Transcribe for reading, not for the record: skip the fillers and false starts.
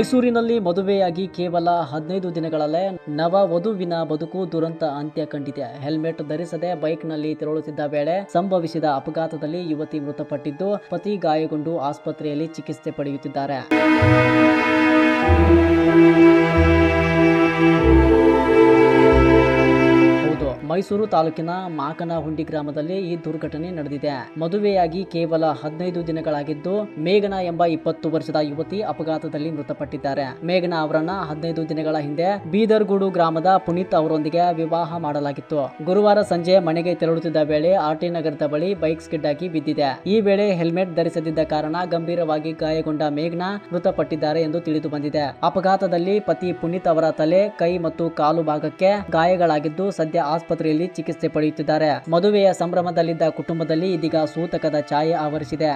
ಮೈಸೂರಿನಲ್ಲಿ ಮದುವೆಯಾಗಿ ಕೇವಲ 15 ದಿನಗಳಲ್ಲೇ ನವ ವಧುವಿನ ಬದುಕು ದುರಂತ ಅಂತ್ಯ ಕಂಡಿದೆ. ಹೆಲ್ಮೆಟ್ ಧರಿಸದೆ ಬೈಕ್ನಲ್ಲಿ ತೆರಳುತ್ತಿದ್ದ ವೇಳೆ ಸಂಭವಿಸಿದ ಅಪಘಾತದಲ್ಲಿ ಯುವತಿ ಮೃತಪಟ್ಟಿದ್ದು, ಪತಿ ಗಾಯಗೊಂಡು ಆಸ್ಪತ್ರೆಯಲ್ಲಿ ಚಿಕಿತ್ಸೆ ಪಡೆಯುತ್ತಿದ್ದಾರೆ. ಮೈಸೂರು ತಾಲೂಕಿನ ಮಾಕನಹುಂಡಿ ಗ್ರಾಮದಲ್ಲಿ ಈ ದುರ್ಘಟನೆ ನಡೆದಿದೆ. ಮದುವೆಯಾಗಿ ಕೇವಲ 15 ದಿನಗಳಾಗಿದ್ದು, ಮೇಘನಾ ಎಂಬ 20 ವರ್ಷದ ಯುವತಿ ಅಪಘಾತದಲ್ಲಿ ಮೃತಪಟ್ಟಿದ್ದಾರೆ. ಮೇಘನಾ ಅವರನ್ನ 15 ದಿನಗಳ ಹಿಂದೆ ಬೀದರ್ಗೂಡು ಗ್ರಾಮದ ಪುನೀತ್ ಅವರೊಂದಿಗೆ ವಿವಾಹ ಮಾಡಲಾಗಿತ್ತು. ಗುರುವಾರ ಸಂಜೆ ಮನೆಗೆ ತೆರಳುತ್ತಿದ್ದ ವೇಳೆ ಆರ್ಟಿ ನಗರದ ಬಳಿ ಬೈಕ್ ಸ್ಕಿಡ್ ಆಗಿ ಬಿದ್ದಿದೆ. ಈ ವೇಳೆ ಹೆಲ್ಮೆಟ್ ಧರಿಸದಿದ್ದ ಕಾರಣ ಗಂಭೀರವಾಗಿ ಗಾಯಗೊಂಡ ಮೇಘನಾ ಮೃತಪಟ್ಟಿದ್ದಾರೆ ಎಂದು ತಿಳಿದು ಬಂದಿದೆ. ಅಪಘಾತದಲ್ಲಿ ಪತಿ ಪುನೀತ್ ಅವರ ತಲೆ, ಕೈ ಮತ್ತು ಕಾಲು ಭಾಗಕ್ಕೆ ಗಾಯಗಳಾಗಿದ್ದು, ಸದ್ಯ ಆಸ್ಪತ್ರೆಯಲ್ಲಿ ಚಿಕಿತ್ಸೆ ಪಡೆಯುತ್ತಿದ್ದಾರೆ. ಮದುವೆಯ ಸಂಭ್ರಮದಲ್ಲಿದ್ದ ಕುಟುಂಬದಲ್ಲಿ ಇದೀಗ ಸೂತಕದ ಛಾಯೆ ಆವರಿಸಿದೆ.